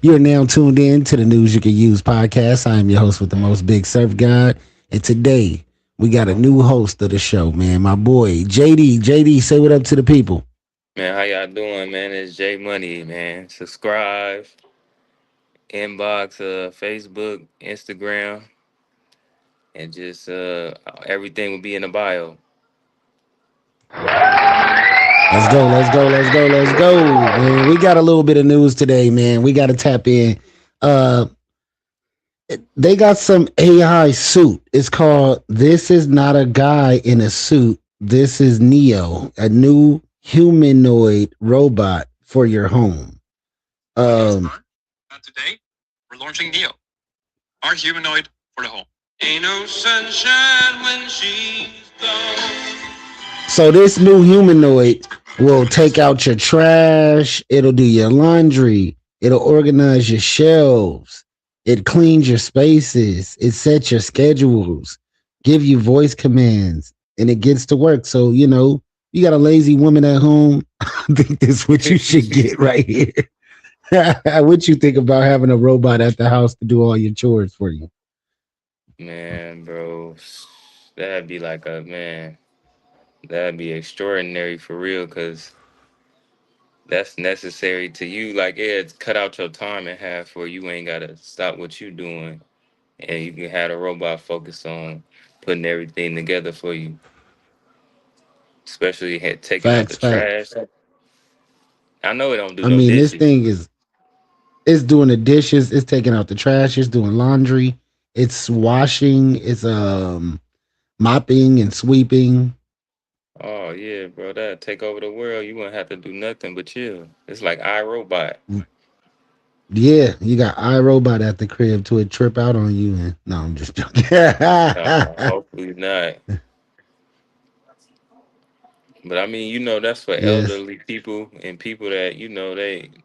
You're now tuned in to the News You Can Use podcast. I am your host with the most, Big Surfgod. And today we got a new host of the show, man. My boy, JD. JD, say what up to the people. Man, how y'all doing, man? It's J Money, man. Subscribe, inbox, Facebook, Instagram, and just everything will be in the bio. Let's go, man. We got a little bit of news today, man. We got to tap in. Uh, they got some AI suit. It's called "This Is Not a Guy in a Suit. This is Neo, a new humanoid robot for your home." Um, Today, we're launching Neo, our humanoid for the home. Ain't no sunshine when she's gone. so this new humanoid will take out your trash. It'll do your laundry. It'll organize your shelves. It cleans your spaces. It sets your schedules, give you voice commands, and it gets to work. So, you got a lazy woman at home. I think this is what you should get right here. What you think about having a robot at the house to do all your chores for you? Man, bro, that'd be like a man. That'd be extraordinary for real, cause that's necessary to you. Like, yeah, it's cut out your time in half, where you ain't gotta stop what you doing, and you can have a robot focus on putting everything together for you, especially taking out the Facts. trash. I know it don't do I no mean, this dishes. thing is it's doing the dishes, it's taking out the trash, it's doing laundry, it's washing, it's mopping and sweeping. Oh yeah, bro, that take over the world. You wouldn't have to do nothing but chill. It's like iRobot. Yeah, you got iRobot at the crib to it trip out on you and no, I'm just joking. Hopefully not. But I mean, that's for Yes. elderly people and people that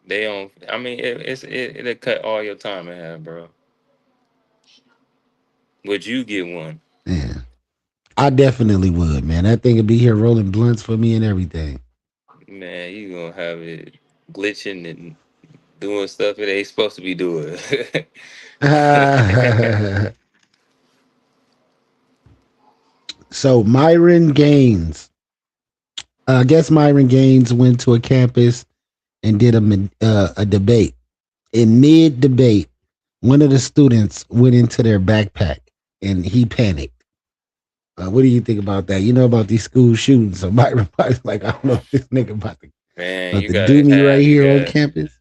they don't. I mean, it'll cut all your time in half, bro. Would you get one? Yeah. I definitely would, man. That thing would be here rolling blunts for me and everything. Man, you gonna have it glitching and doing stuff it ain't supposed to be doing. So Myron Gaines, I guess Myron Gaines went to a campus and did a debate. In mid debate, one of the students went into their backpack and he panicked. What do you think about that? You know about these school shootings, so Myron was like, I don't know if this nigga Man, about to do me right here on campus.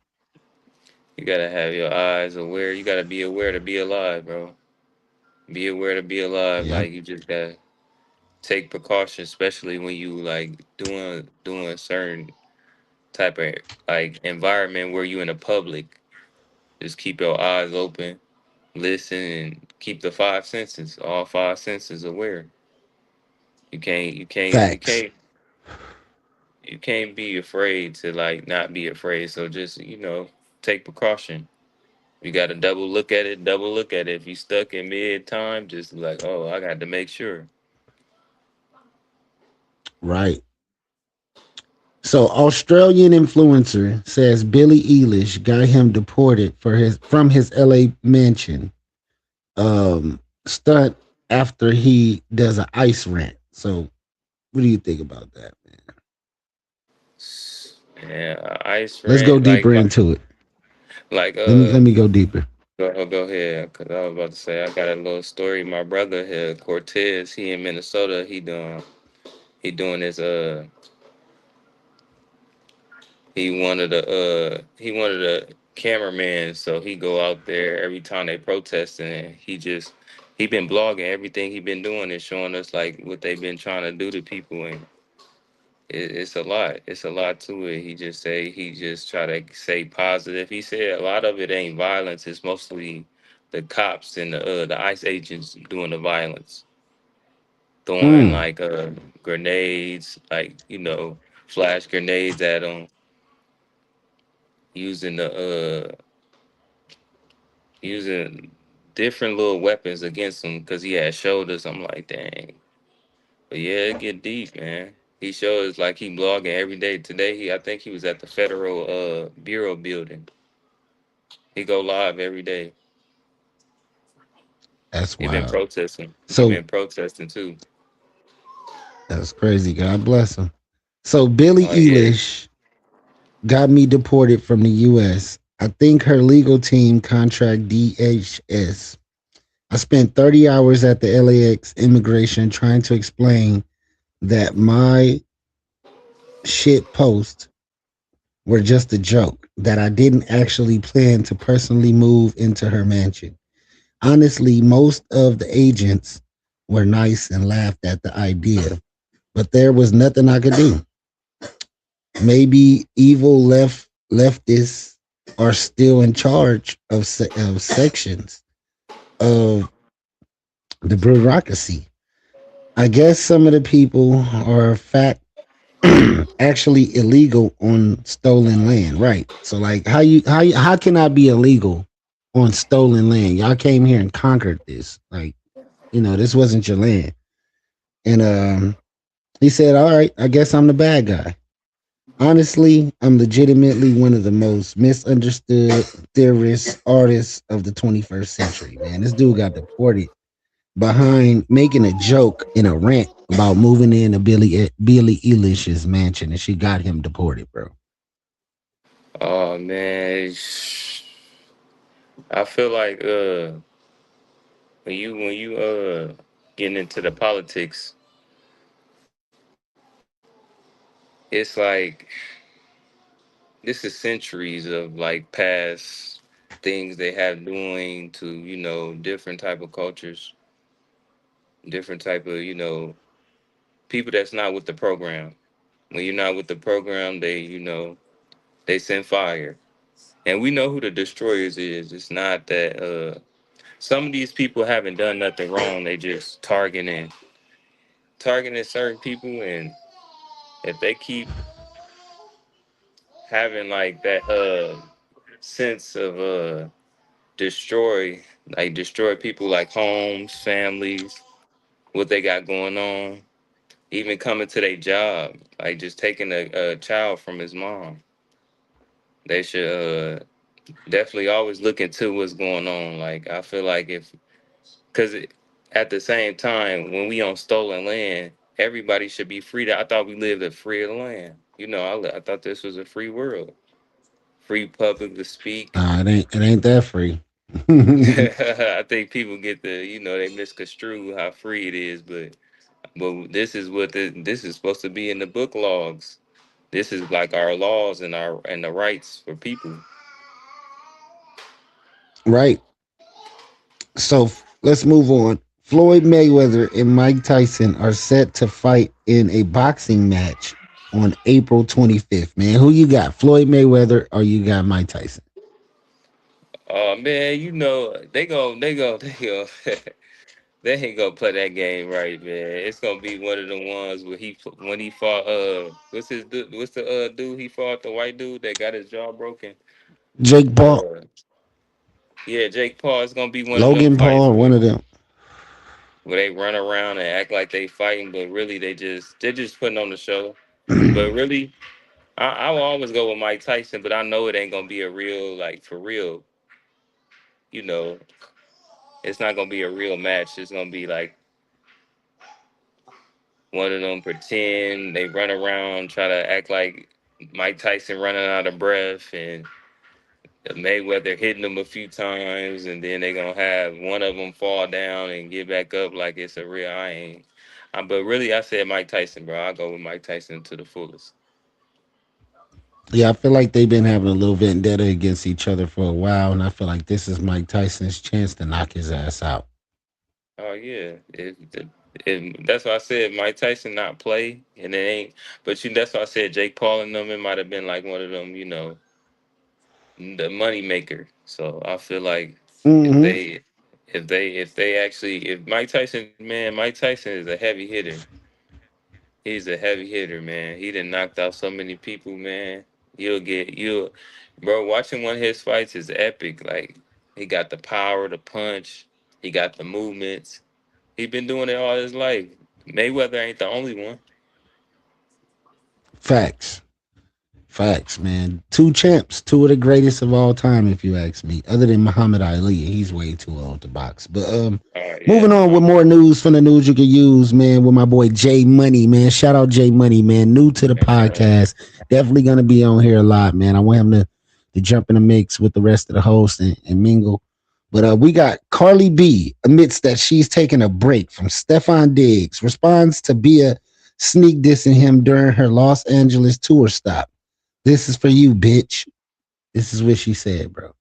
you gotta have your eyes aware. You gotta be aware to be alive, bro. Be aware to be alive. Yep. Like you just gotta take precautions, especially when you like doing certain type of like environment where you in the public. Just keep your eyes open, listen, and keep the five senses, all five senses aware. You can't, you can't, you Facts. can't, you can't be afraid to like not be afraid. So just take precaution. You got to double look at it, double look at it. If you stuck in mid time, just like, oh, I got to make sure. Right. So Australian influencer says Billie Eilish got him deported for his from his LA mansion. Stunt after he does an ice rant. So what do you think about that, man? Yeah, ice Let's go rant, deeper into it. like Let me go deeper. go ahead, cause I was about to say I got a little story. My brother here, Cortez, he in Minnesota. He doing his he wanted a cameraman, so he go out there every time they protesting, and he been blogging everything he been doing and showing us like what they been trying to do to people, and it's a lot. It's a lot to it. He just try to say positive. He said a lot of it ain't violence. It's mostly the cops and the ICE agents doing the violence, throwing Mm, like grenades, like flash grenades at them, using using different little weapons against him because he had shoulders. I'm like, dang. But yeah, it get deep, man. He shows like he blogging every day. Today, I think he was at the Federal Bureau building. He go live every day. That's He been wild. protesting. He So been protesting too. that's crazy. God bless him. So Billie Oh yeah. Eilish got me deported from the US. I think her legal team contract DHS. I spent 30 hours at the LAX immigration trying to explain that my shit posts were just a joke, that I didn't actually plan to personally move into her mansion. Honestly, most of the agents were nice and laughed at the idea, but there was nothing I could do. Maybe evil leftists are still in charge of sections of the bureaucracy. I guess some of the people are fact actually illegal on stolen land, right? So like how can I be illegal on stolen land? Y'all came here and conquered this. Like, this wasn't your land. And he said, "All right, I guess I'm the bad guy." Honestly, I'm legitimately one of the most misunderstood theorists, artists of the 21st century, man. This dude got deported behind making a joke in a rant about moving into Billie Eilish's mansion, and she got him deported, bro. Oh man, I feel like when you getting into the politics, it's like this is centuries of like past things they have doing to different type of cultures, different type of people that's not with the program. When you're not with the program, they send fire, and we know who the destroyers is. It's not that some of these people haven't done nothing wrong. They just targeting certain people, and if they keep having like that sense of destroy destroy people like homes, families, what they got going on, even coming to their job, like just taking a child from his mom. They should definitely always look into what's going on. Like I feel like if because at the same time when we on stolen land, everybody should be free. I thought we lived a free land. I thought this was a free world, free public to speak. Nah, it ain't that free. I think people get they misconstrue how free it is, but this is this is supposed to be in the book logs. This is like our laws and the rights for people. Right. So let's move on. Floyd Mayweather and Mike Tyson are set to fight in a boxing match on April 25th. Man, who you got? Floyd Mayweather or you got Mike Tyson? Oh man, they go they ain't gonna play that game right, man. It's gonna be one of the ones where when he fought what's the dude he fought, the white dude that got his jaw broken. Jake Paul, Uh yeah, Jake Paul. It's gonna be one of them Logan fights Paul, one of them. where they run around and act like they fighting, but really they're just putting on the show. But really, I will always go with Mike Tyson, but I know it ain't gonna be a real like for real. You know, it's not gonna be a real match. It's gonna be like one of them pretend they run around, try to act like Mike Tyson running out of breath, and Mayweather hitting them a few times, and then they gonna have one of them fall down and get back up like it's a real. I ain't. But really, I said Mike Tyson, bro. I go with Mike Tyson to the fullest. Yeah, I feel like they've been having a little vendetta against each other for a while, and I feel like this is Mike Tyson's chance to knock his ass out. Oh yeah, that's why I said Mike Tyson not play, and it ain't. But that's why I said Jake Paul and them. It might have been like one of them, the money maker. So I feel like if Hmm. they if they actually if Mike Tyson, man, Mike Tyson is a heavy hitter. He's a heavy hitter, man. He done knocked out so many people, man. You'll bro, watching one of his fights is epic. Like he got the power to punch, he got the movements. He been doing it all his life. Mayweather ain't the only one. Facts. Facts, man. Two champs, two of the greatest of all time, if you ask me. Other than Muhammad Ali, he's way too old to box. But Yeah. moving on with more news from the news you can use, man. With my boy Jay Money, man. Shout out Jay Money, man. New to the Yeah, shout out. podcast, definitely gonna be on here a lot, man. I want him to jump in the mix with the rest of the hosts and mingle. But we got Carly B admits that she's taking a break from Stefan Diggs. Responds to Bia sneak dissing him during her Los Angeles tour stop. This is for you, bitch. This is what she said, bro.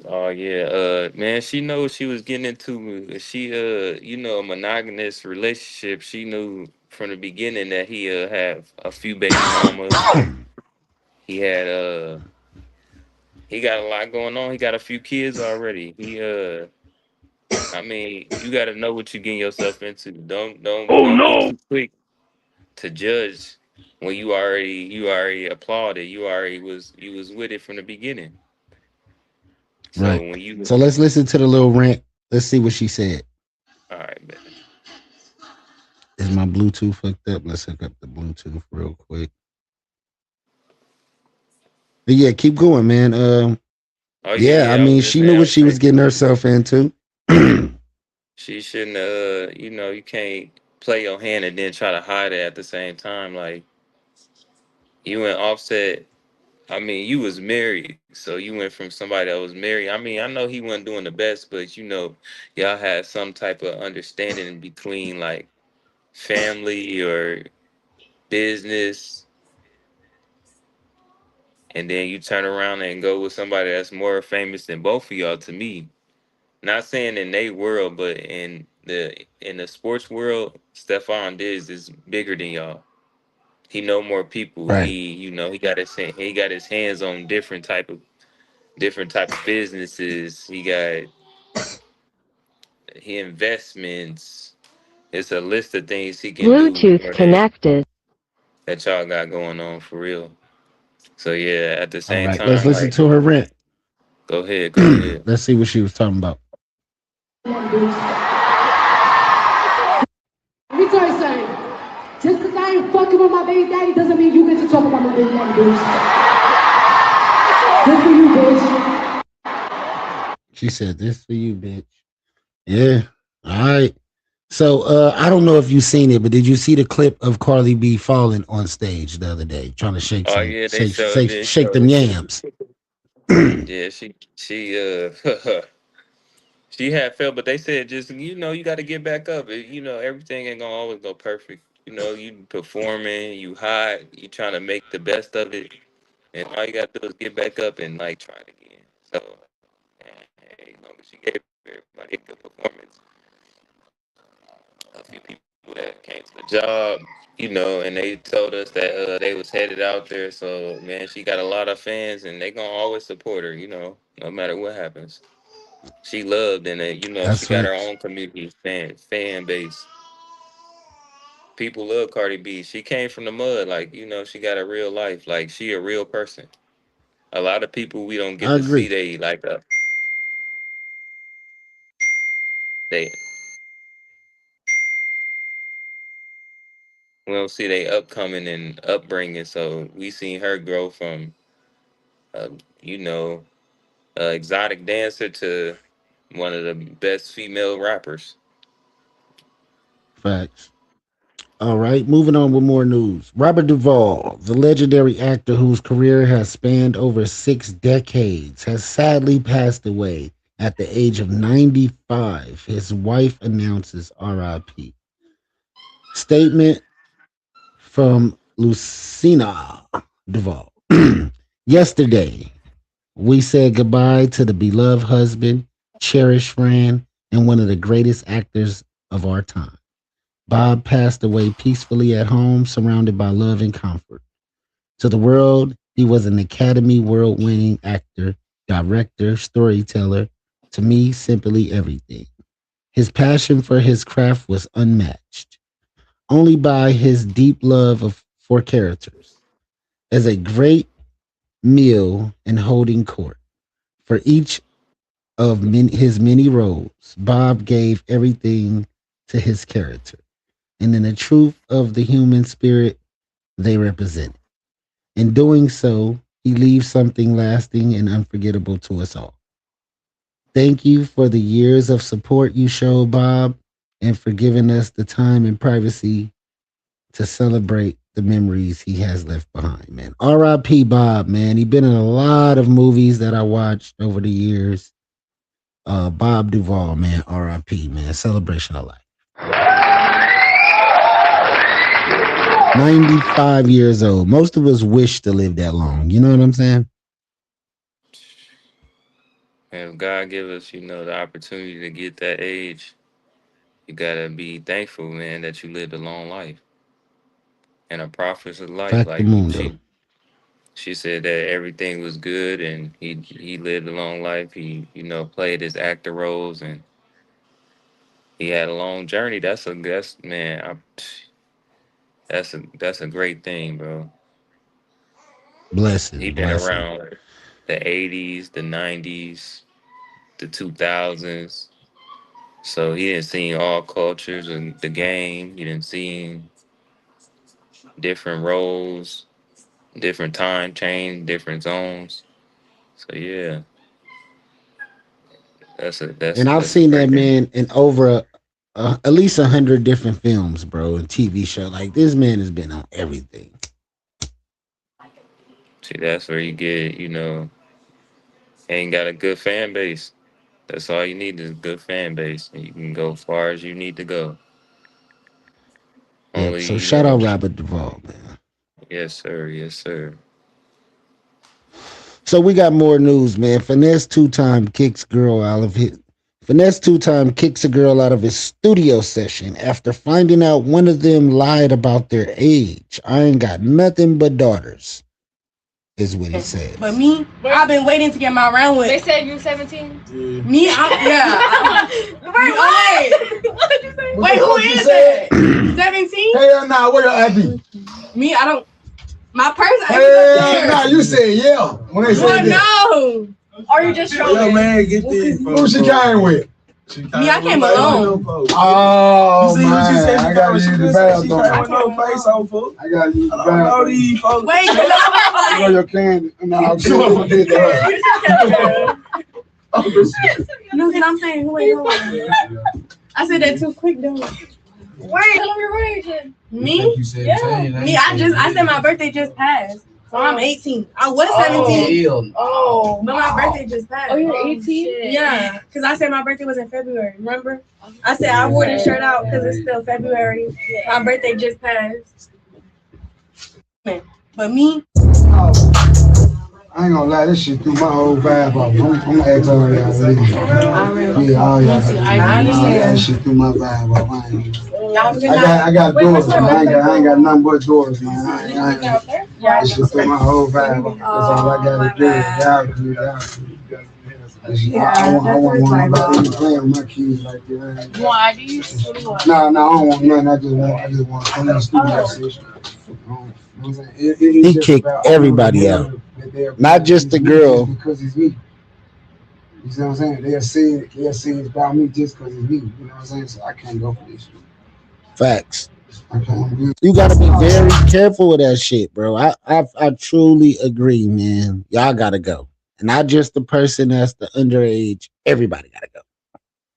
Oh yeah, man, she know what she was getting into. She a monogamous relationship. She knew from the beginning that he have a few baby mamas. He had he got a lot going on. He got a few kids already. I mean, you got to know what you're getting yourself into. Don't be too quick to judge when you already applauded. You was with it from the beginning. So Right. when you So let's listen to the little rant. Let's see what she said. all right, man. Is my Bluetooth hooked up? Let's hook up the Bluetooth real quick. But yeah, keep going, man. Oh yeah, Yeah, I yeah. I was mean, just she knew saying. I what was she was saying getting herself into. she shouldn't. You can't play your hand and then try to hide it at the same time. Like you and Offset. I mean, you was married, so you went from somebody that was married. I mean, I know he wasn't doing the best, but y'all had some type of understanding between like family or business, and then you turn around and go with somebody that's more famous than both of y'all. To me, not saying in they world, but in the sports world, Stephon Diggs is bigger than y'all. He know more people. Right. He got his hands on different type of businesses. He investments. It's a list of things he can do Bluetooth more than connected. that y'all got going on for real. So yeah, at the All same right. Let's time, listen like to her rant. go ahead, go ahead. Let's see what she was talking about. Let me tell you something. Just because I ain't fucking with my baby daddy doesn't mean you get to talk about my baby daddy, bitch. Good for you, bitch. She said, "This for you, bitch." Yeah. All right. So I don't know if you seen it, but did you see the clip of Carly B falling on stage the other day, trying to Oh yeah, they showed they shake them showed yams? yeah, she she had felt, but they said just you got to get back up. Everything ain't gonna always go perfect. You performing, you hot, you trying to make the best of it, and all you got to do is get back up and like try it again. So, hey, as long as she gave everybody a good performance, a few people that came to the job, and they told us that they was headed out there. So man, she got a lot of fans, and they gonna always support her. No matter what happens. She loved, and That's she got her facts. own community fan base. People love Cardi B. She came from the mud, like she got a real life, like she a real person. A lot of people we don't get I to see agree. they we don't see they upcoming and upbringing. So we seen her grow from uh, you know exotic dancer to one of the best female rappers. Facts. All right, moving on with more news. Robert Duvall, the legendary actor whose career has spanned over 6 decades, has sadly passed away at the age of 95. His wife announces RIP. Statement from Lucina Duvall. Yesterday, we said goodbye to the beloved husband, cherished friend, and one of the greatest actors of our time. Bob passed away peacefully at home, surrounded by love and comfort. To the world, he was an Academy Award winning actor, director, storyteller. To me, simply everything. His passion for his craft was unmatched, only by his deep love for characters. As a great meal and holding court for each of his many roles, Bob gave everything to his character and in the truth of the human spirit they represented. In doing so, he leaves something lasting and unforgettable to us all. Thank you for the years of support you showed, Bob, and for giving us the time and privacy to celebrate the memories he has left behind, man. R.I.P. Bob, man. He been in a lot of movies that I watched over the years. Bob Duvall, man. R.I.P. Man. Celebration of life. 95 years old. Most of us wish to live that long. You know what I'm saying? And if God give us, the opportunity to get that age, you gotta be thankful, man, that you lived a long life and a prophet's life. Like Factamundo. she said that everything was good and he lived a long life. He, played his actor roles and he had a long journey. That's man, that's a great thing, bro. He Blessing, been blessing. around the 80s, the 90s, the 2000s. So he didn't see all cultures and the game. He didn't see different roles, different time change, different zones. So yeah, And I've that's a seen that great thing. man in over at least 100 different films, bro, and TV show. Like this man has been on everything. See, that's where you get, ain't got a good fan base. That's all you need is a good fan base, and you can go as far as you need to go. Yep. Only, So shout out Robert Duvall, man. yes, sir, yes, sir. So we got more news, man. Finesse two-time kicks a girl out of his studio session after finding out one of them lied about their age. I ain't got nothing but daughters, is what he said. But me, I've been waiting to get my round with. They said you 17? Yeah. Me, yeah. Wait, what did you say? Wait, who is it? 17? Hell nah, where your ID? Me, I don't. My person. Hell nah, you said yeah. When they said that. No. Or you just showed Yo, me. man, get this. Who she came with? Me, I came alone. Oh, man, I got you the bathroom. I got you the bathroom. Wait, you know your candy. No, I'm sure you did that. No, because I'm saying, wait, hold on. I said that too quick, though. Wait, tell them your age. Me? Yeah. Me, I said my birthday just passed. So I'm 18. I was 17. Oh, but my birthday just passed. Oh, you're 18? Yeah, because I said my birthday was in February. Remember? I said I wore this shirt out because it's still February. My birthday just passed. But me, I ain't gonna lie, this shit threw my whole vibe off. I'm gonna ask all y'all. Yeah, all y'all. That shit threw my vibe off. I got doors, man. I ain't got nothing but doors, man. That shit threw my whole vibe off. That's all I gotta do. Y'all do it. I want nobody playing with my kids like that. Why do you? What do you want? Nah, I don't want nothing. I just want to come in the studio session. He kicked everybody out, not just the girl. Because it's me. You see what I'm saying? They'll say it's about me just because it's me. You know what I'm saying? So I can't go for this shit. Facts. I can't. You gotta be very careful with that shit, bro. I truly agree, man. Y'all gotta go. And not just the person that's the underage. Everybody gotta go.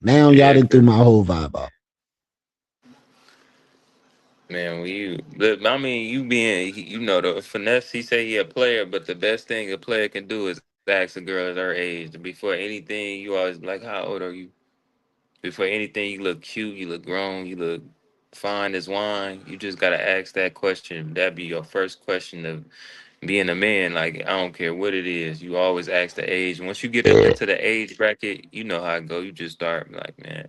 Now y'all Yeah, done threw my whole vibe off. man, I mean, you being, the finesse. He say he a player, but the best thing a player can do is ask a girl at her age. Before anything, you always be like, "How old are you?" Before anything, you look cute, you look grown, you look fine as wine. You just gotta ask that question. That'd be your first question of being a man. Like I don't care what it is, you always ask the age. Once you get up into the age bracket, you know how it go. You just start like, man,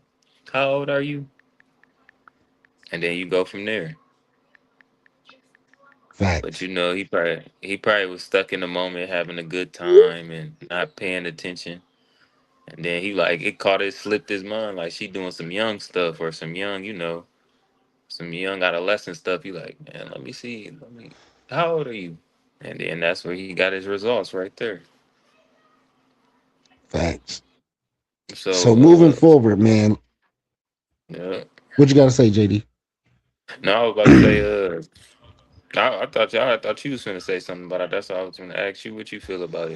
how old are you? And then you go from there. But Facts. he probably was stuck in the moment, having a good time and not paying attention. And then he like it caught it slipped his mind like she doing some young stuff or some young, some young adolescent stuff. You like, man, let me see, how old are you? And then that's where he got his results right there. Facts. So moving So forward, man, yeah. what you gotta say, JD? No, I was about to say I thought you was gonna say something about it. That's why I was gonna ask you what you feel about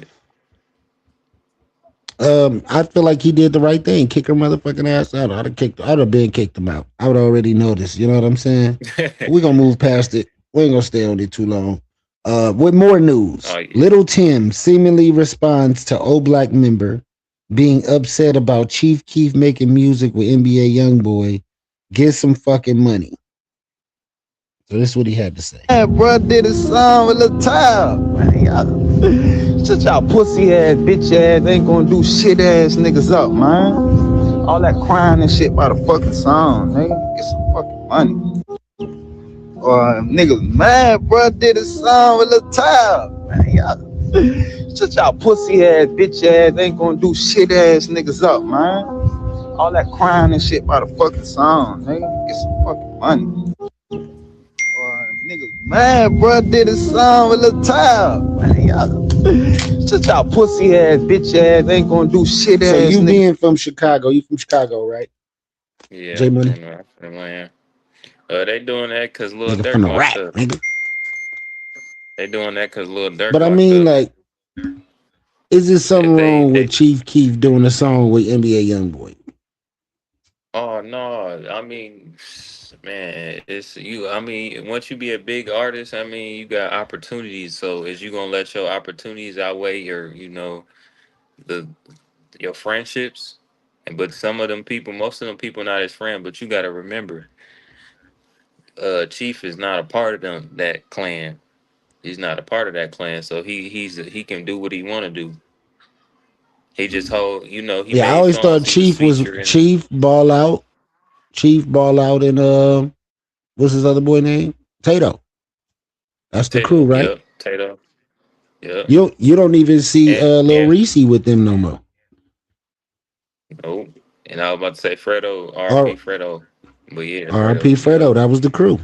I feel like he did the right thing. Kick her motherfucking ass out. I'd have been kicked him out. I would already noticed. You know what I'm saying? But it. we gonna move past it. We ain't gonna stay on it too long. With more Oh news, yeah. Little Tim seemingly responds to O Black member being upset about Chief Keef making music with NBA YoungBoy. Get some fucking money. So this is what he had to say. Yeah, bro did a song with Lil Tab. Man, y'all, shut y'all pussy ass, bitch ass, ain't gonna do shit ass niggas up, man. All that crying and shit by the fucking song, nigga. Get some fucking money. Niggas mad, bro did a song with Lil Tab. Man, y'all, shut y'all pussy ass, bitch ass, ain't gonna do shit ass niggas up, man. All that crying and shit by the fucking song, nigga. Get some fucking money. Niggas mad, bro did a song with Lil Tab. Man, y'all, shut y'all pussy ass, bitch ass, ain't gonna do shit So ass you niggas. being from Chicago, you from Chicago, right? Yeah, J I'm Money, from Atlanta. They doing that because Lil nigga from Durk the locked rack, up. nigga. They doing that because Lil Durk But I locked mean, up. like, is there something They wrong with they. Chief Keef doing a song with NBA YoungBoy? Oh no, I mean, man, it's you. I mean, once you be a big artist, I mean, you got opportunities. So is you gonna let your opportunities outweigh the your friendships? And but some of them people, most of them people not his friend. But you got to remember, Chief is not a part of that clan. He's not a part of that clan, so he can do what he want to do. He just hold, he Yeah, I made always thought songs. He was Chief was featuring Chief ball out, and what's his other boy name? Tato. That's the crew, Tato. right? Yep, Tato. Yep. You don't even see Lil And Reese with them no more. nope. And I was about to say Fredo, Or R.P. Fredo. But yeah, R.P. Fredo. Fredo, Yep. that was the crew.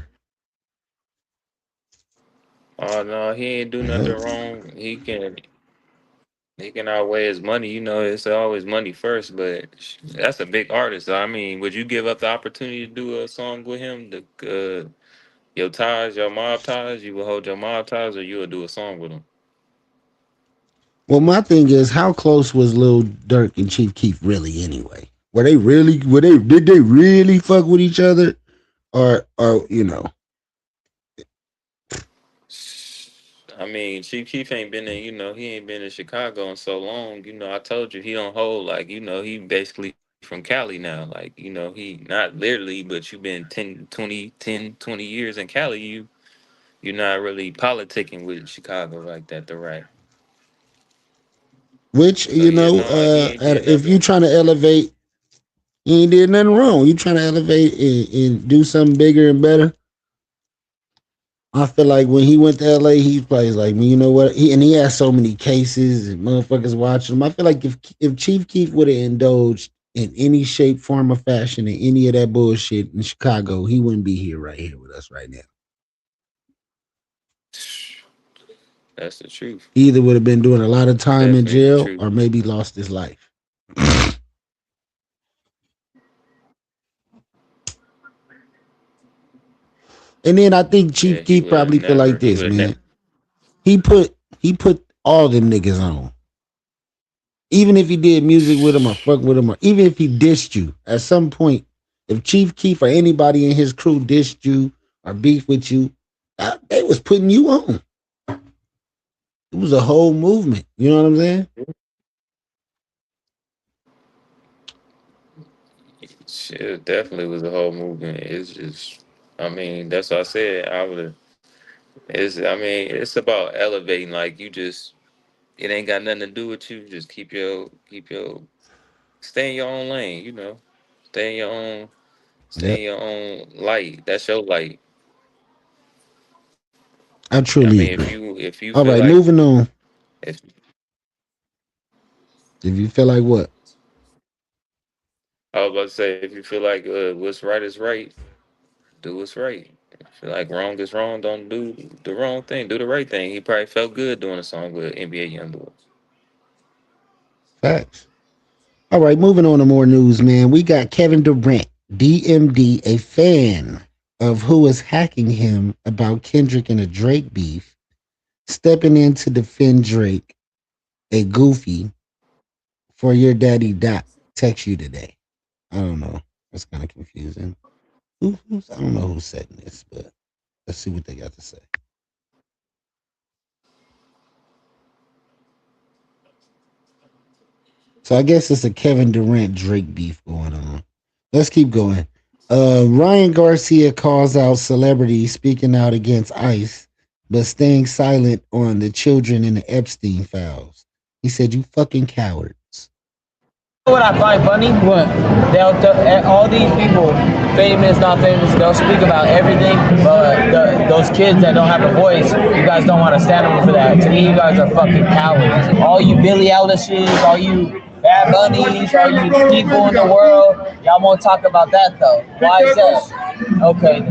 Oh no, he ain't do Yeah. nothing wrong. He can outweigh his money. It's always money first. But that's a big artist. I mean, would you give up the opportunity to do a song with him? Your ties, your mob ties. You will hold your mob ties, or you will do a song with him. Well, my thing is, how close was Lil Durk and Chief Keef really anyway? Did they really fuck with each other? Or I mean, Chief Keef ain't been in, he ain't been in Chicago in so long. I told you he don't hold like, he basically from Cali now. Like, he not literally, but you've been 10, 20 years in Cali. You're not really politicking with Chicago like that, the right. which So yeah, no, he ain't did if you nothing. trying to elevate, you ain't did nothing wrong. You trying to elevate and do something bigger and better. I feel like when he went to LA, he plays like me. You know what? He has so many cases and motherfuckers watching him. I feel like if Chief Keef would have indulged in any shape, form, or fashion in any of that bullshit in Chicago, he wouldn't be here right here with us right now. That's the truth. He either would have been doing a lot of time in Definitely the jail truth. or maybe lost his life. And then I think Yeah, Chief Keef probably feel like he this, would have never. man. He put all them niggas on. Even if he did music with him or fuck with him, or even if he dissed you at some point, if Chief Keef or anybody in his crew dissed you or beef with you, they was putting you on. It was a whole movement. You know what I'm saying? Shit, it definitely was a whole movement. It's just, I mean, that's what I said. I would have. I mean, it's about elevating. Like it ain't got nothing to do with you. Just stay in your own lane. Stay in your own, Yeah, stay in your own light. That's your light. I I mean, truly agree. if you All feel right, like moving on. if If you feel like what? I was about to say, if you feel like what's right is right, do what's right. If you feel like wrong is wrong, don't do the wrong thing. Do the right thing. He probably felt good doing a song with NBA YoungBoy. Facts. All right, moving on to more news, man. We got Kevin Durant, DMD, a fan of who is hacking him about Kendrick and a Drake beef, stepping in to defend Drake, a goofy, for your daddy Doc text you today. I don't know. That's kind of confusing. I don't know who's setting this, but let's see what they got to say. So I guess it's a Kevin Durant Drake beef going on. Let's keep going. Ryan Garcia calls out celebrities speaking out against ICE, but staying silent on the children in the Epstein files. He said, "You fucking cowards." What I find funny, what all these people, famous, not famous, they'll speak about everything, but those kids that don't have a voice, you guys don't want to stand up for that. To me, you guys are fucking cowards. All you Billie Eilishes, all you Bad Bunnies, all you people in the world, y'all won't talk about that though. Why is that? Okay,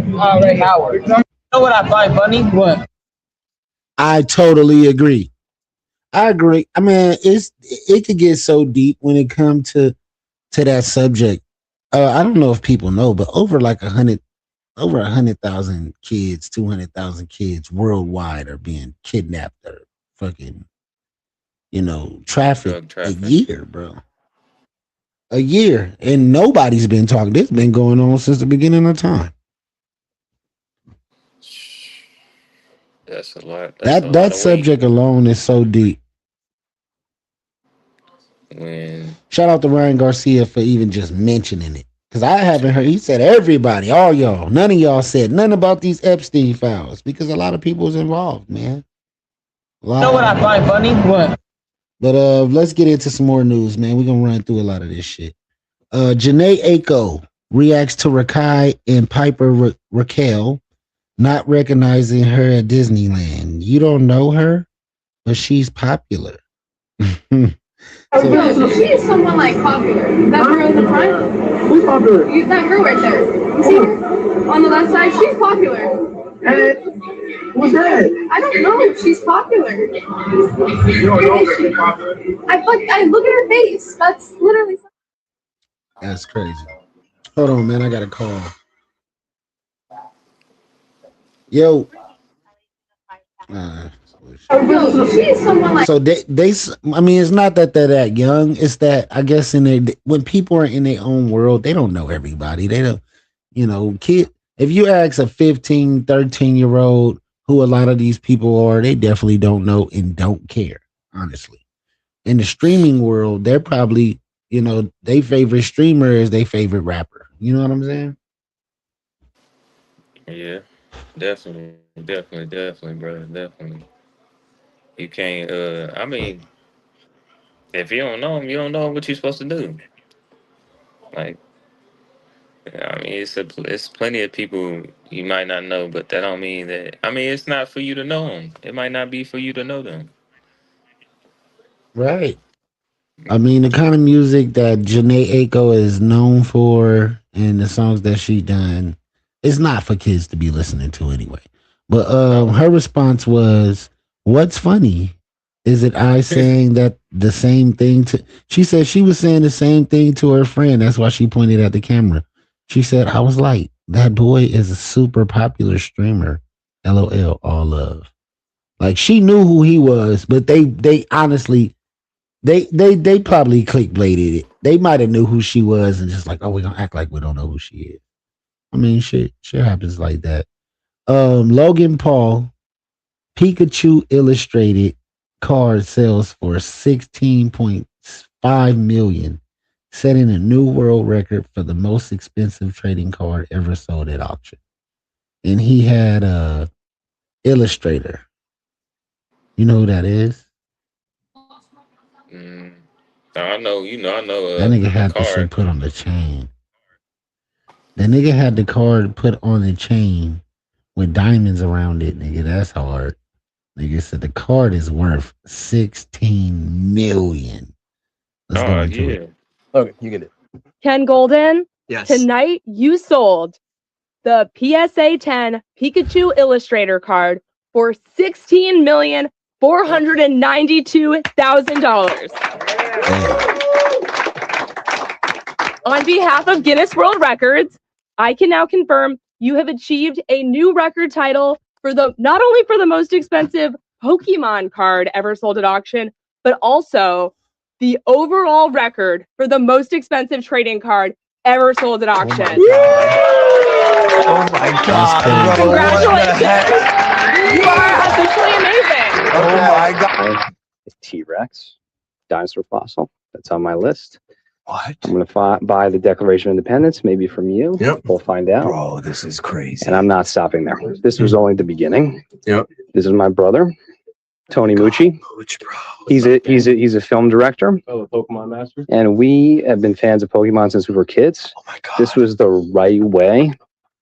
cowards. You know what I find funny? What? I totally agree. I agree. I mean, it could get so deep when it comes to that subject. I don't know if people know, but over 100,000 kids, 200,000 kids worldwide are being kidnapped or fucking, trafficked a year, bro. A year, and nobody's been talking. This has been going on since the beginning of time. That's a lot. That subject alone is so deep. Shout out to Ryan Garcia for even just mentioning it. Because I haven't heard, he said everybody, all y'all, none of y'all said nothing about these Epstein files because a lot of people was involved, man. You know what I find funny? What? But let's get into some more news, man. We're going to run through a lot of this shit. Janae Aiko reacts to Rakai and Piper Raquel not recognizing her at Disneyland. You don't know her, but she's popular. So she is someone like popular. That girl in the front. Who's popular? That girl right there. You see her on the left side? She's popular. Who's that? I don't know. She's popular. You don't know she's popular? I look at her face. That's literally. That's crazy. Hold on, man. I got a call. Yo. So they I mean, it's not that they're that young. It's that I guess when people are in their own world, they don't know everybody. They don't, kid. If you ask a 15, 13-year-old who a lot of these people are, they definitely don't know and don't care, honestly. In the streaming world, they're probably, their favorite streamer is their favorite rapper. You know what I'm saying? Yeah, definitely, bro, definitely. You can't. I mean, if you don't know him, you don't know what you're supposed to do. Like, I mean, it's plenty of people you might not know, but that don't mean that. I mean, it's not for you to know them. It might not be for you to know them. Right. I mean, the kind of music that Janae Aiko is known for and the songs that she done, it's not for kids to be listening to anyway. But her response was, "What's funny? Is it I saying that the same thing to?" She said she was saying the same thing to her friend. That's why she pointed at the camera. She said, "I was like, that boy is a super popular streamer. LOL, all love." Like she knew who he was, but they honestly. They probably clickbaited it. They might have knew who she was and just like, oh, we're gonna act like we don't know who she is. I mean, shit happens like that. Logan Paul, Pikachu illustrated card sells for $16.5 million, setting a new world record for the most expensive trading card ever sold at auction. And he had a illustrator. You know who that is? I know. That nigga had the shit put on the chain. The nigga had the card put on the chain with diamonds around it, nigga. That's hard. Nigga said the card is worth $16 million. Let's go into it. Okay, you get it. Ken Golden, Yes. tonight you sold the PSA 10 Pikachu Illustrator card for $16,492,000. On behalf of Guinness World Records, I can now confirm you have achieved a new record title for not only for the most expensive Pokemon card ever sold at auction, but also the overall record for the most expensive trading card ever sold at auction. Oh my God. Congratulations. You are officially amazing. Oh my God. T-Rex, dinosaur fossil. That's on my list. What? I'm going to buy the Declaration of Independence, maybe from you. Yep. We'll find out. Bro, this is crazy. And I'm not stopping there. This was only the beginning. Yep. This is my brother, Tony Mucci. He's a film director. Oh, Pokemon Master. And we have been fans of Pokemon since we were kids. Oh my God. This was the right way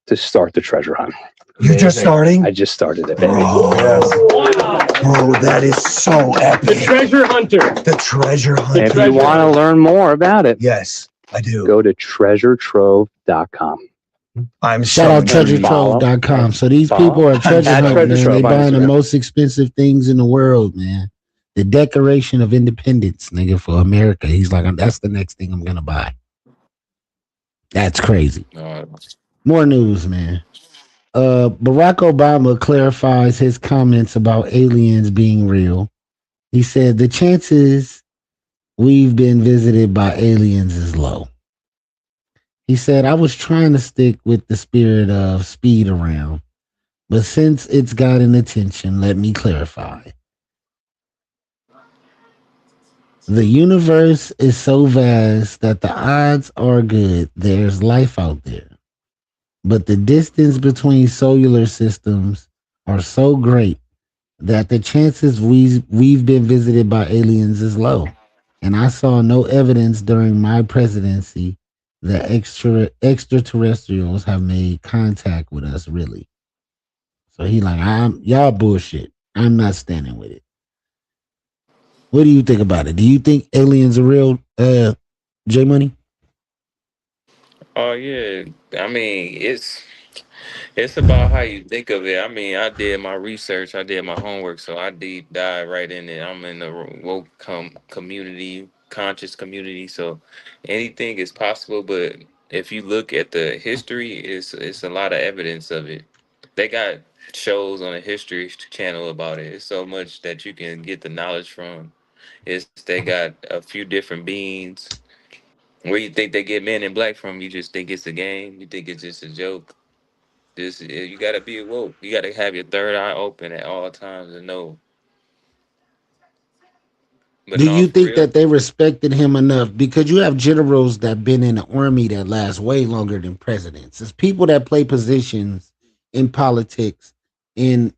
to start the treasure hunt. You just starting? I just started it, baby. Bro, bro, that is so epic. The treasure hunter. The treasure hunter. And if you want to learn more about it, yes, I do. Go to treasuretrove.com. I'm Shout out treasuretrove.com. So these people are treasure hunting, man. They buying the most expensive things in the world, man. The Declaration of Independence, nigga, for America. He's like, that's the next thing I'm gonna buy. That's crazy. More news, man. Barack Obama clarifies his comments about aliens being real. He said the chances we've been visited by aliens is low. He said, I was trying to stick with the spirit of speed around, but since it's gotten attention, let me clarify. The universe is so vast that the odds are good there's life out there. But the distance between solar systems are so great that the chances we've been visited by aliens is low. And I saw no evidence during my presidency that extraterrestrials have made contact with us, really. So he like, y'all bullshit. I'm not standing with it. What do you think about it? Do you think aliens are real, J Money? Oh yeah, I mean it's about how you think of it. I mean, I did my research, I did my homework, so I deep dive right in it. I'm in the woke community, conscious community, so anything is possible. But if you look at the history, it's a lot of evidence of it. They got shows on the History Channel about it. It's so much that you can get the knowledge from. They got a few different beings. Where you think they get Men in Black from? You just think it's a game. You think it's just a joke. This you gotta be woke. You gotta have your third eye open at all times and know. But Do no, you for think real. that they respected him enough? Because you have generals that been in the army that last way longer than presidents. It's people that play positions in politics in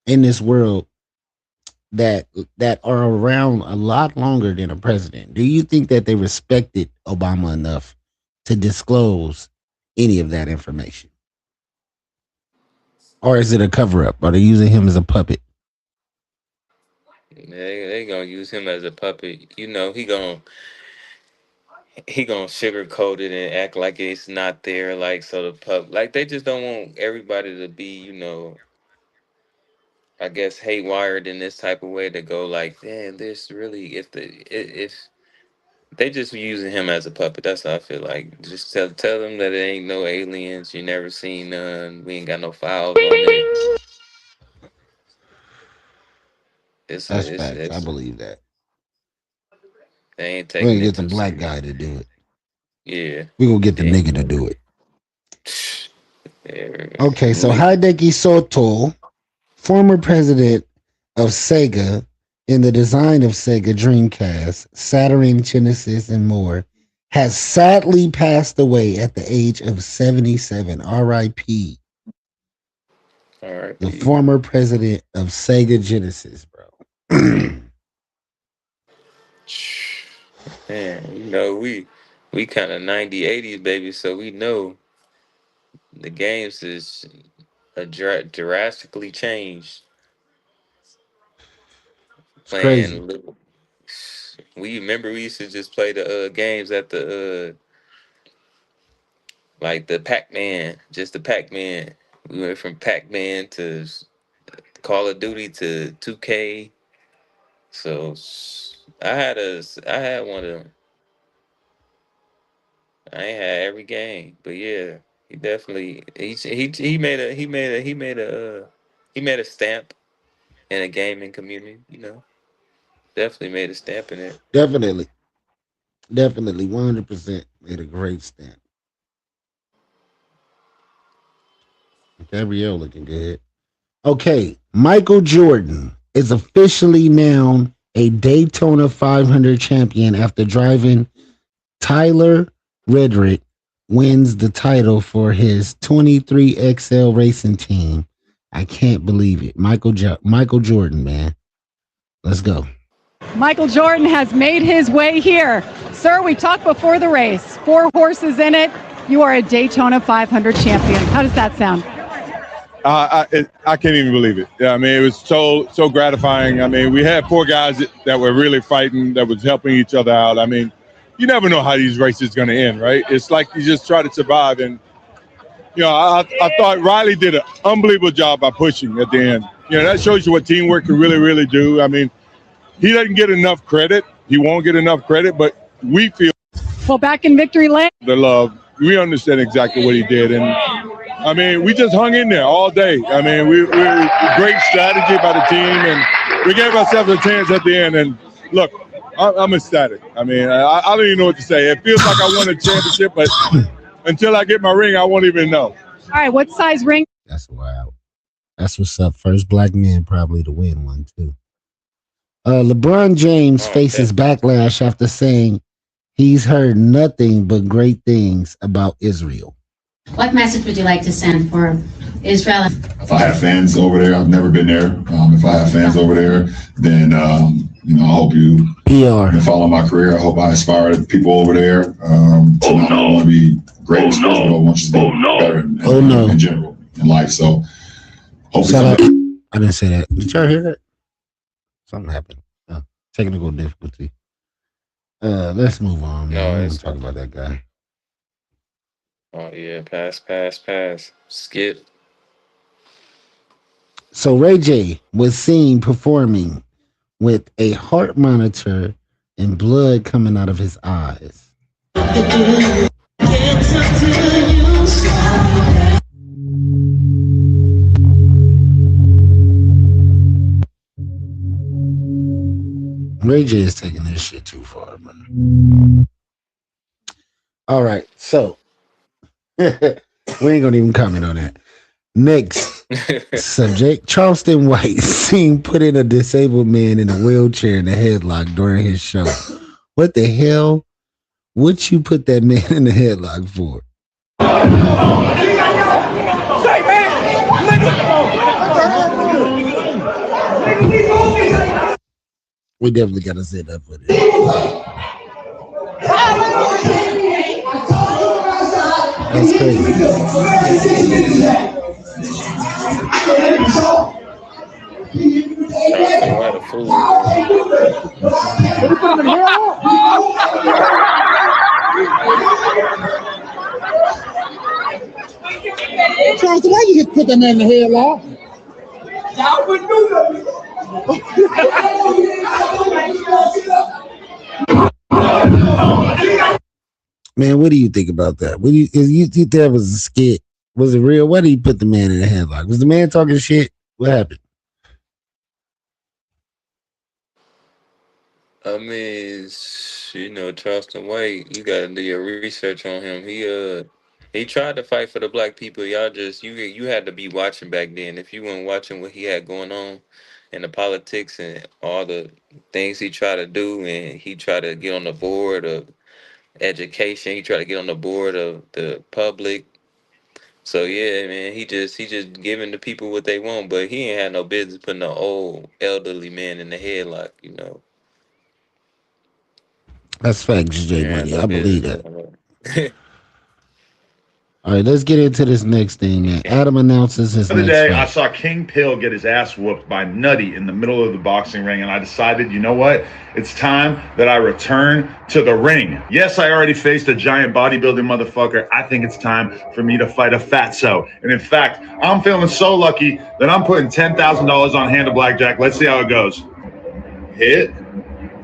this world that are around a lot longer than a president. Do you think that they respected Obama enough to disclose any of that information? Or is it a cover up? Are they using him as a puppet? They gonna use him as a puppet. You know, he gonna sugarcoat it and act like it's not there. Like so the like they just don't want everybody to be, I guess haywired in this type of way to go like, damn, this really if they just using him as a puppet. That's how I feel like. Just tell them that it ain't no aliens. You never seen none. We ain't got no files on it. That's facts. I It's believe that. they ain't We're gonna taking it get the too black serious. guy to do it. Yeah. We're gonna get the Yeah. nigga to do it. Yeah. Okay, so Hideki Soto, former president of Sega in the design of Sega Dreamcast, Saturn, Genesis, and more, has sadly passed away at the age of 77. R.I.P. All right. The former president of Sega Genesis, bro. Man, we kind of 80s baby, so we know the games is drastically changed. It's crazy. Playing, we remember we used to just play the games at the like the Pac-Man, just the Pac-Man. We went from Pac-Man to Call of Duty to 2K. So I had one of them. I ain't had every game, but yeah, He definitely he made a stamp in a gaming community. You know, definitely made a stamp in it. Definitely. Definitely. 100% made a great stamp. Gabrielle looking good. Okay. Michael Jordan is officially now a Daytona 500 champion after driving Tyler Reddick wins the title for his 23XL racing team. I can't believe it. Michael Jordan, man. Let's go. Michael Jordan has made his way here. Sir, we talked before the race. 4 horses in it. You are a Daytona 500 champion. How does that sound? I can't even believe it. Yeah, I mean, it was so gratifying. I mean, we had 4 guys that were really fighting, that was helping each other out. I mean, you never know how these races going to end, right? It's like you just try to survive. And, you know, I thought Riley did an unbelievable job by pushing at the end. You know, that shows you what teamwork can really, really do. I mean, he doesn't get enough credit. He won't get enough credit, but we feel. Well, back in victory lane. The love. We understand exactly what he did. And, I mean, we just hung in there all day. I mean, we great strategy by the team, and we gave ourselves a chance at the end. And, look, I'm ecstatic. I mean, I don't even know what to say. It feels like I won a championship, but until I get my ring, I won't even know. All right, what size ring? That's wild. That's what's up. First black man probably to win one, too. LeBron James faces backlash after saying he's heard nothing but great things about Israel. What message would you like to send for Israel? If I have fans over there, I've never been there. If I have fans over there, then you know, I hope you follow my career. I hope I inspire people over there to not want to be great, but want you to be better in general in life. So, hopefully, I didn't say that. Did y'all hear that? Something happened. Technical difficulty. Let's move on. Man. No, let's talk about that guy. Oh yeah, pass. Skip. So Ray J was seen performing with a heart monitor and blood coming out of his eyes. Ray J is taking this shit too far, man. All right, so we ain't gonna even comment on that. Next subject: Charleston White seen putting a disabled man in a wheelchair in a headlock during his show. What the hell would you put that man in the headlock for? We definitely gotta set up for this. That's crazy. What a fool. Charles, why you just put that man in the headlock? Y'all wouldn't do that. Man, what do you think about that? What do you think that was a skit? Was it real? Why did he put the man in the headlock? Was the man talking shit? What happened? I mean, you know, Charleston White, you gotta do your research on him. He tried to fight for the black people. Y'all just you had to be watching back then. If you weren't watching what he had going on in the politics and all the things he tried to do, and he tried to get on the board of education, he tried to get on the board of the public. So yeah, man, he just giving the people what they want, but he ain't had no business putting an old elderly man in the headlock, you know. That's facts, J Money. I believe that. All right, let's get into this next thing, man. Adam announces his The other next day, fight. I saw King Pill get his ass whooped by Nutty in the middle of the boxing ring, and I decided, you know what? It's time that I return to the ring. Yes, I already faced a giant bodybuilding motherfucker. I think it's time for me to fight a fatso. And in fact, I'm feeling so lucky that I'm putting $10,000 on Hand of Blackjack. Let's see how it goes. Hit.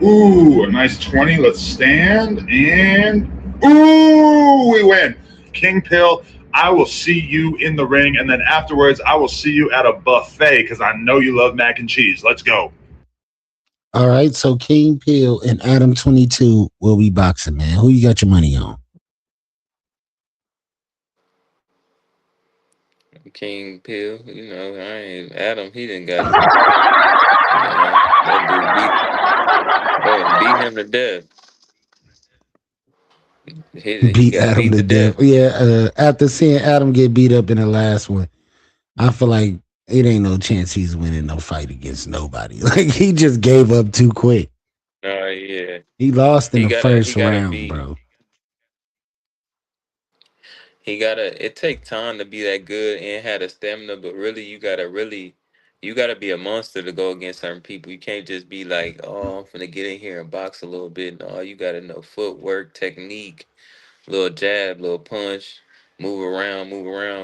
Ooh, a nice 20. Let's stand. And ooh, we win. King Pill, I will see you in the ring, and then afterwards, I will see you at a buffet because I know you love mac and cheese. Let's go. All right, so King Peel and Adam 22 will be boxing, man. Who you got your money on? King Pill, you know, I ain't Adam. He didn't got man. That dude beat him to death. He Beat got Adam beat to to death. death. Yeah, after seeing Adam get beat up in the last one, I feel like it ain't no chance he's winning no fight against nobody. Like he just gave up too quick. Yeah. He lost in the He first gotta round, be. bro. It take time to be that good and have the stamina, but really you gotta be a monster to go against certain people. You can't just be like, oh, I'm finna get in here and box a little bit. No, you gotta know footwork, technique, little jab, little punch, move around,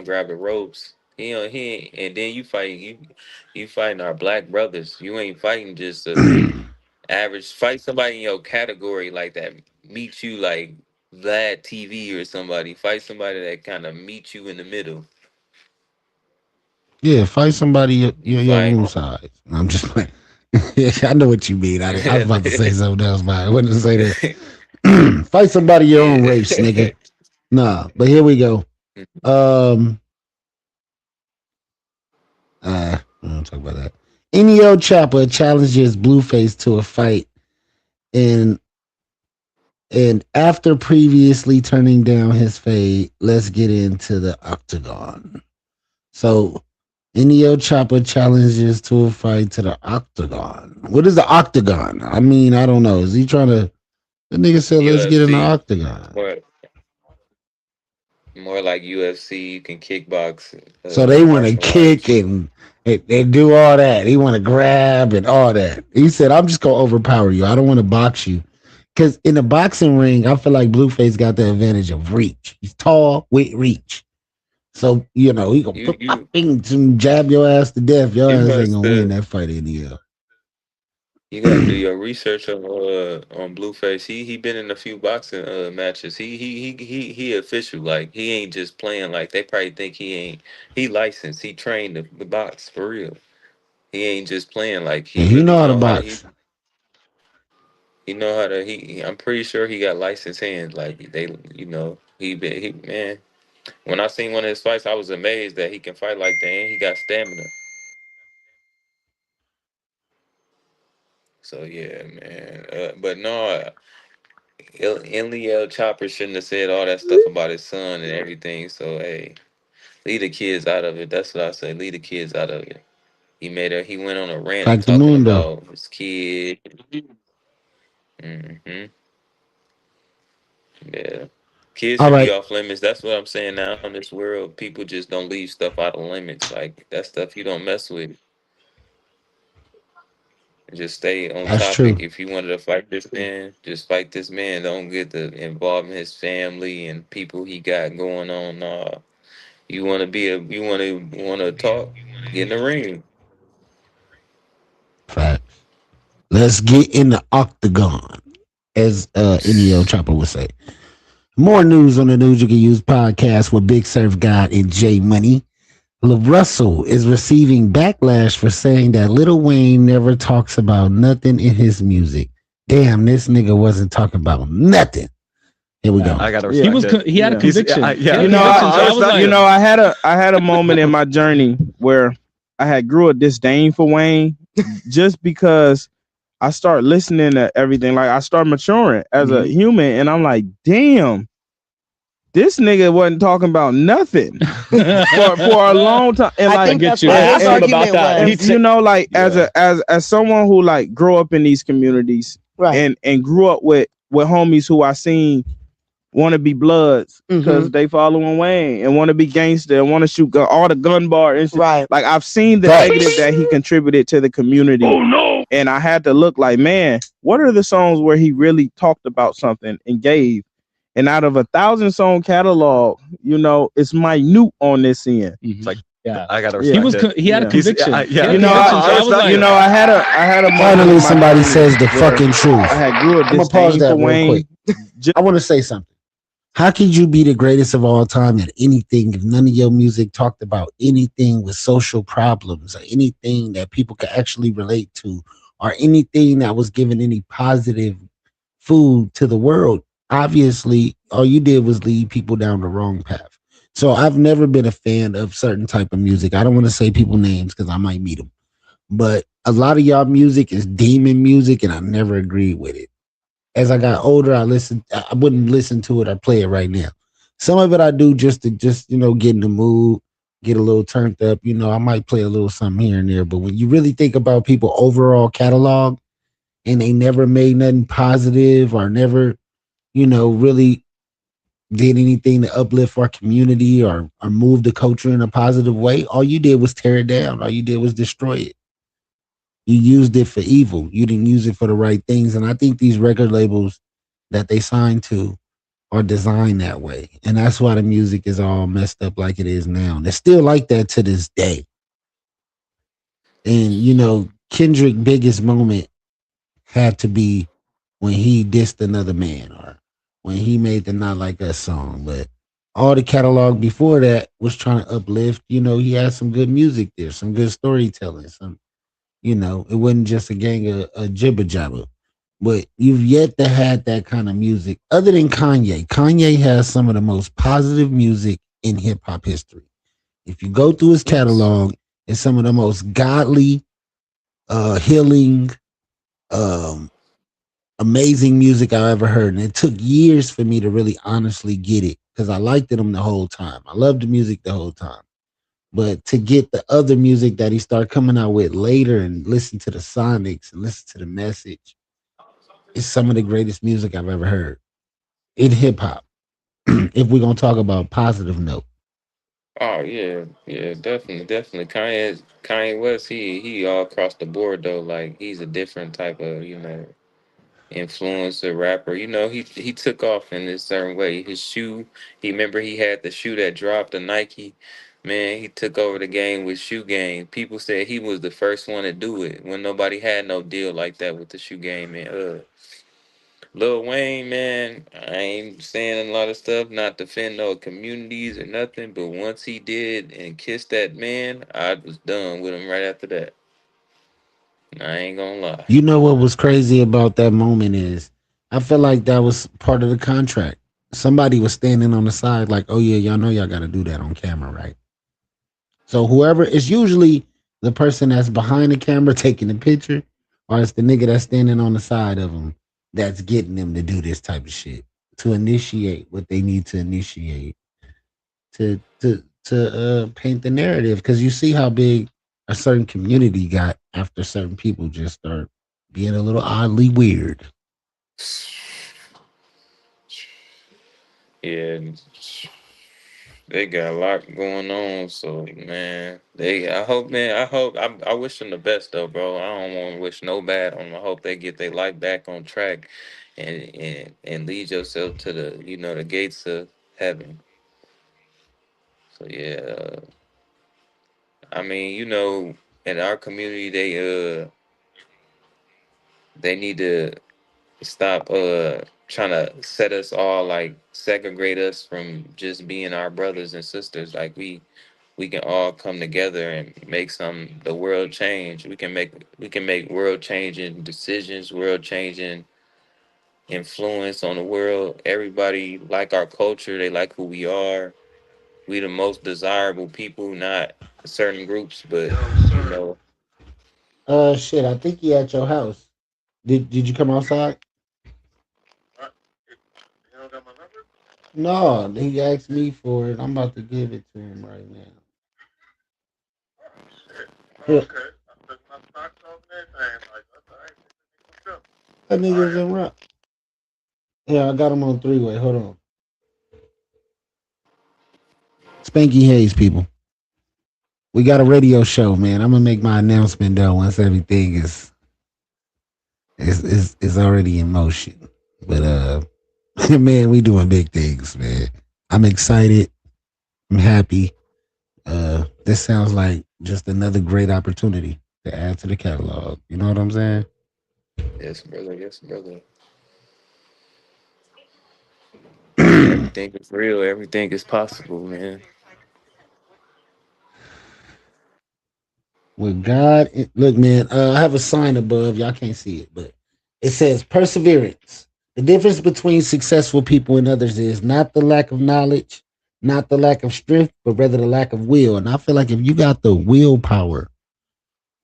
grab the ropes. You know, and then you fighting our black brothers. You ain't fighting just a average. Fight somebody in your category like that. Meet you like Vlad TV or somebody. Fight somebody that kind of meet you in the middle. Yeah, fight somebody You your fight. own size. I'm just like, yeah, I know what you mean. I was about to say something else, but I wouldn't say that. Fight somebody your own race, nigga. Nah, but here we go. I don't talk about that. Enio Chopper challenges Blueface to a fight, and after previously turning down his fade, let's get into the octagon. So, Enio Chopper challenges to a fight to the octagon. What is the octagon? I mean, I don't know. Is he trying to? The nigga said, "Let's get in the UFC. octagon." More like UFC. You can kickbox. So they want to Martial kick arts. and they do all that. He want to grab and all that. He said, "I'm just gonna overpower you. I don't want to box you." Because in the boxing ring, I feel like Blueface got the advantage of reach. He's tall with reach. So, he gonna jab your ass to death. Your ass ain't gonna win that fight in the end. You gotta do your research on Blueface. He been in a few boxing matches. He official. Like he ain't just playing. Like they probably think he licensed. He trained the box for real. He ain't just playing. Like he And he really know how to know how to. box. He know how to. I'm pretty sure he got licensed hands. Like they, man. When I seen one of his fights, I was amazed that he can fight like that, and he got stamina. So yeah, man. But no, L Chopper shouldn't have said all that stuff about his son and everything. So hey, leave the kids out of it. That's what I say. Leave the kids out of it. He went on a rant and talking Factamundo. about his kid. Mm-hmm. Yeah. Kids All should be right. off limits. That's what I'm saying now in this world. People just don't leave stuff out of limits. Like that stuff you don't mess with. Just stay on That's topic. true. If you wanted to fight this man, just fight this man. Don't get involved in his family and people he got going on. You want to talk? Get in the ring. Fact. Let's get in the octagon, as Enio Chopper would say. More news on the News You Can Use podcast with Big Surfgod and J Money. Russell is receiving backlash for saying that Lil Wayne never talks about nothing in his music. Damn, this nigga wasn't talking about nothing. Here we go. I gotta He had a conviction. I had a moment in my journey where I had grew a disdain for Wayne just because I start listening to everything. Like I start maturing as a human, and I'm like, damn, this nigga wasn't talking about nothing for a long time. And I think that's why his argument was. As someone who like grew up in these communities, right, and grew up with homies who I seen want to be bloods because they following Wayne and want to be gangster and want to shoot all the gun bar and shit. Right. Like I've seen the negative that he contributed to the community. Oh no! And I had to look like, man, what are the songs where he really talked about something and gave? And out of 1,000 song catalog, it's minute on this end. It's like, yeah, I gotta. He had a conviction. I had a Finally, somebody says the fucking truth. I had grew a I'm gonna pause disdain that for real Wayne. quick. I want to say something. How could you be the greatest of all time at anything if none of your music talked about anything with social problems or anything that people could actually relate to or anything that was giving any positive food to the world? Obviously, all you did was lead people down the wrong path. So I've never been a fan of certain type of music. I don't want to say people names because I might meet them, but a lot of y'all music is demon music, and I never agreed with it. As I got older, I wouldn't listen to it. I play it right now. Some of it I do just to get in the mood, get a little turned up. I might play a little something here and there. But when you really think about people overall catalog and they never made nothing positive or never, really did anything to uplift our community or move the culture in a positive way, all you did was tear it down. All you did was destroy it. You used it for evil. You didn't use it for the right things. And I think these record labels that they sign to are designed that way. And that's why the music is all messed up like it is now. And it's still like that to this day. And Kendrick's biggest moment had to be when he dissed another man or when he made the Not Like Us song. But all the catalog before that was trying to uplift. He had some good music there, some good storytelling, it wasn't just a gang of jibber jabber. But you've yet to had that kind of music other than Kanye. Kanye has some of the most positive music in hip hop history. If you go through his catalog, it's some of the most godly, healing, um, amazing music I ever heard. And it took years for me to really honestly get it because I liked him the whole time. I loved the music the whole time. But to get the other music that he started coming out with later and listen to the Sonics and listen to the message, it's some of the greatest music I've ever heard in hip hop. If we're gonna talk about positive note. Oh yeah, yeah, definitely. Kanye West, he all across the board though. Like he's a different type of influencer rapper. He took off in this certain way. His shoe, he had the shoe that dropped, the Nike. Man, he took over the game with shoe game. People said he was the first one to do it when nobody had no deal like that with the shoe game. Man, Lil Wayne, man, I ain't saying a lot of stuff, not defend no communities or nothing, but once he did and kissed that man, I was done with him right after that. I ain't gonna lie. You know what was crazy about that moment is I feel like that was part of the contract. Somebody was standing on the side like, oh yeah, y'all know y'all gotta do that on camera, right? So whoever it's usually the person that's behind the camera taking the picture, or it's the nigga that's standing on the side of them that's getting them to do this type of shit to initiate what they need to initiate to paint the narrative. Because you see how big a certain community got after certain people just start being a little oddly weird. Yeah, they got a lot going on, so man, I wish them the best though, bro. I don't want to wish no bad on them. I hope they get their life back on track and lead yourself to the gates of heaven. So yeah, I mean, in our community, they need to stop trying to set us all like segregate us from just being our brothers and sisters. Like we can all come together and make the world change. We can make world changing decisions, world changing influence on the world. Everybody like our culture, they like who we are. We the most desirable people, not certain groups, but you know. Shit, I think he at your house. Did you come outside? No, he asked me for it. I'm about to give it to him right now. Yeah. That nigga's in rock. Yeah, I got him on three-way. Hold on. Spanky Hayes, people. We got a radio show, man. I'm gonna make my announcement though once everything is already in motion. But man, we doing big things, man. I'm excited. I'm happy. This sounds like just another great opportunity to add to the catalog. You know what I'm saying? Yes, brother. Yes, brother. everything is real. Everything is possible, man. With God, look, man. I have a sign above. Y'all can't see it, but it says perseverance. The difference between successful people and others is not the lack of knowledge, not the lack of strength, but rather the lack of will. And I feel like if you got the willpower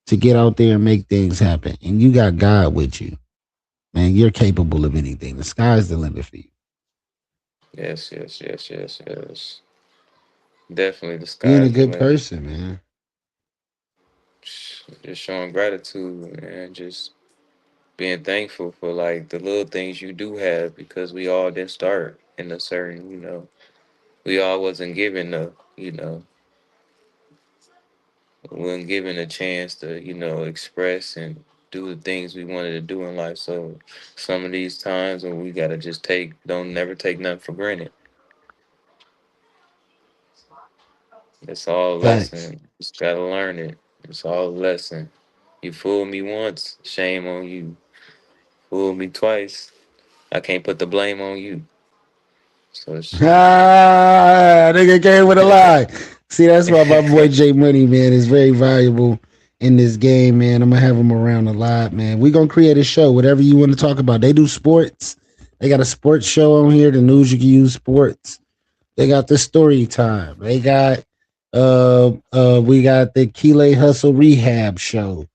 to get out there and make things happen, and you got God with you, man, you're capable of anything. The sky's the limit for you. Yes, yes, yes, yes, yes. Definitely, the Being a sky's the good limit. person, man. Just showing gratitude and just being thankful for like the little things you do have because we all didn't start in a certain, we all wasn't given wasn't given a chance to, express and do the things we wanted to do in life. So some of these times when we gotta just don't never take nothing for granted. It's all a Facts. lesson. Just gotta learn it. It's all a lesson. You fooled me once, shame on you. Fooled me twice, I can't put the blame on you. So it's Nigga came with a lie. See, that's why my boy J Money, man, is very valuable in this game, man. I'm gonna have him around a lot, man. We gonna create a show, whatever you want to talk about. They do sports. They got a sports show on here. The news you can use sports. They got the story time. They got we got the Kile Hustle Rehab show.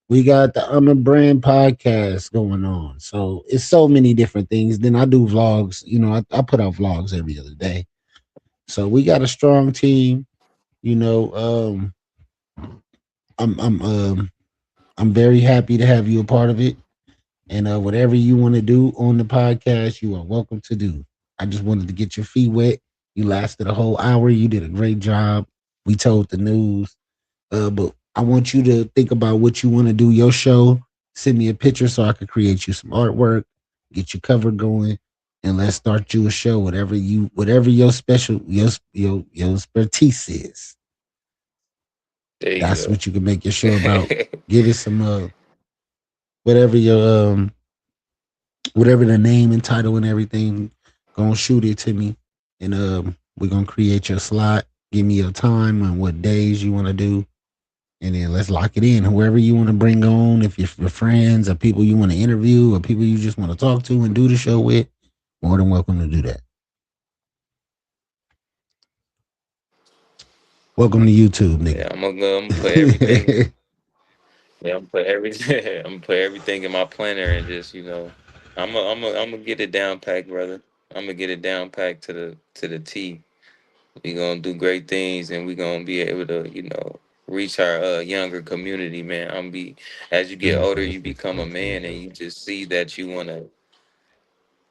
We got the I'm a Brand podcast going on. So it's so many different things. Then I do vlogs. I put out vlogs every other day. So we got a strong team. You know, I'm very happy to have you a part of it. And whatever you want to do on the podcast, you are welcome to do. I just wanted to get your feet wet. You lasted a whole hour. You did a great job. We told the news. But I want you to think about what you want to do. Your show. Send me a picture so I could create you some artwork, get your cover going, and let's start you a show. Whatever your special your expertise is. there That's you what you can make your show about. go. Give it some whatever your whatever the name and title and everything. Gonna shoot it to me, and we're gonna create your slot. Give me your time and what days you want to do, and then let's lock it in. Whoever you want to bring on, if you're friends or people you want to interview or people you just want to talk to and do the show with, more than welcome to do that. Welcome to YouTube, nigga. Yeah, I'm gonna put everything. Yeah, I'm gonna put everything. I'm gonna put everything in my planner and just I'm gonna get it down packed, brother. I'm gonna get it down packed to the T. We gonna do great things and we gonna be able to reach our younger community, man. As you get older, you become a man and you just see that you wanna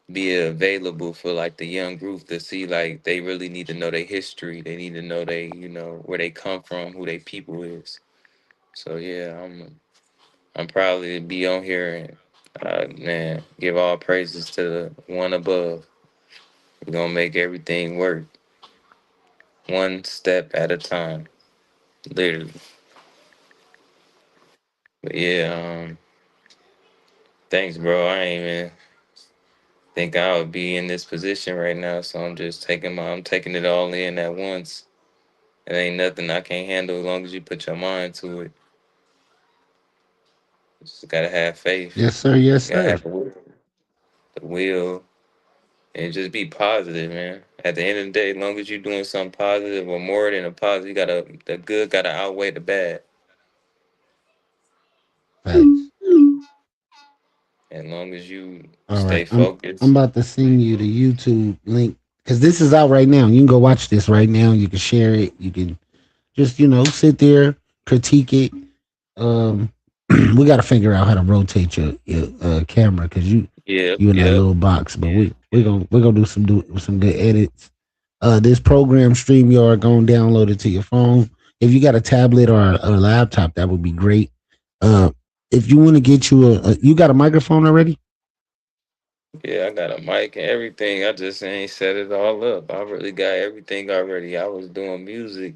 be available for like the young group to see like they really need to know their history. They need to know where they come from, who they people is. So yeah, I'm probably to be on here and man, give all praises to the one above. We're gonna make everything work one step at a time, literally. But yeah, thanks, bro. I ain't even think I would be in this position right now, so I'm taking it all in at once. It ain't nothing I can't handle as long as you put your mind to it. You just gotta have faith. Yes, sir. Yes, You gotta sir. have the will, and just be positive, man. At the end of the day, as long as you're doing something positive or more than a positive, the good gotta outweigh the bad. Thanks. As long as you All stay right. I'm focused. about to send you the YouTube link because this is out right now. You can go watch this right now. You can share it. You can just sit there, critique it. Um, we got to figure out how to rotate your camera because Yep, you in that yep. little box. But we're gonna do some good edits. This program StreamYard, go and download it to your phone. If you got a tablet or a laptop, that would be great. Uh, if you want to get you got a microphone already? Yeah, I got a mic and everything. I just ain't set it all up. I really got everything already. I was doing music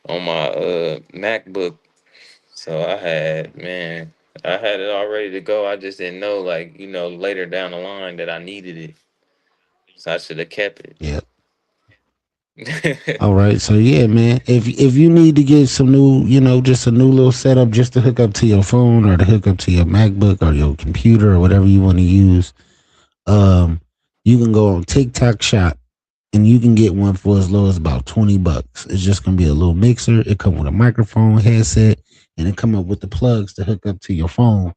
on my MacBook. So I had it all ready to go. I just didn't know, like, later down the line that I needed it. So I should have kept it. Yep. All right, so yeah, man. If you need to get some new, just a new little setup just to hook up to your phone or to hook up to your MacBook or your computer or whatever you want to use, you can go on TikTok Shop and you can get one for as low as about $20. It's just gonna be a little mixer. It come with a microphone, headset, and it come up with the plugs to hook up to your phone.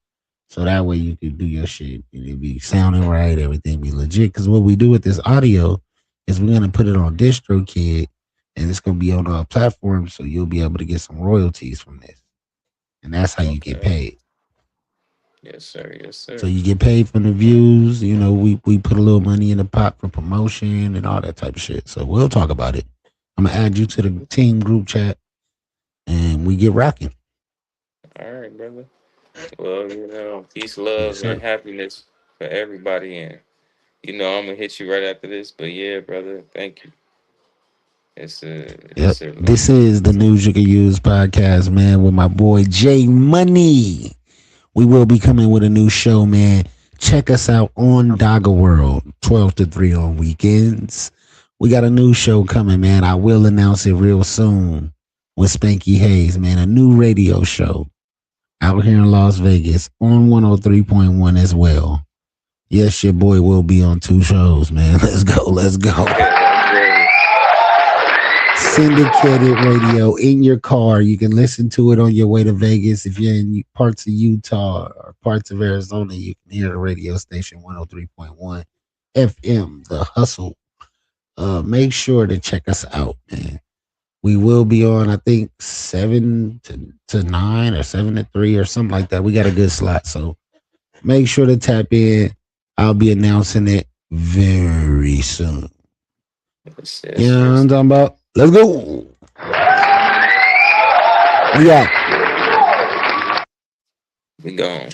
So that way you can do your shit and it be sounding right, everything be legit. Because what we do with this audio is we're gonna put it on DistroKid and it's gonna be on our platform, so you'll be able to get some royalties from this. And that's how you get paid. Yes, sir. Yes, sir. So you get paid from the views. We put a little money in the pot for promotion and all that type of shit. So we'll talk about it. I'm gonna add you to the team group chat and we get rocking. All right, brother. Well, peace, love, and happiness for everybody. And I'm gonna hit you right after this. But yeah, brother, thank you. This is the News You Can Use podcast, man, with my boy J Money. We will be coming with a new show, man. Check us out on Dogger World, 12 to 3 on weekends. We got a new show coming, man. I will announce it real soon with Spanky Hayes, man. A new radio show out here in Las Vegas on 103.1 as well. Yes, your boy will be on 2 shows, man. Let's go. Syndicated radio in your car. You can listen to it on your way to Vegas. If you're in parts of Utah or parts of Arizona, you can hear the radio station 103.1 FM, The Hustle. Make sure to check us out, man. We will be on, I think, 7 to 9 or 7 to 3 or something like that. We got a good slot, so make sure to tap in. I'll be announcing it very soon. You know what I'm talking about? Let's go. We got. We gone.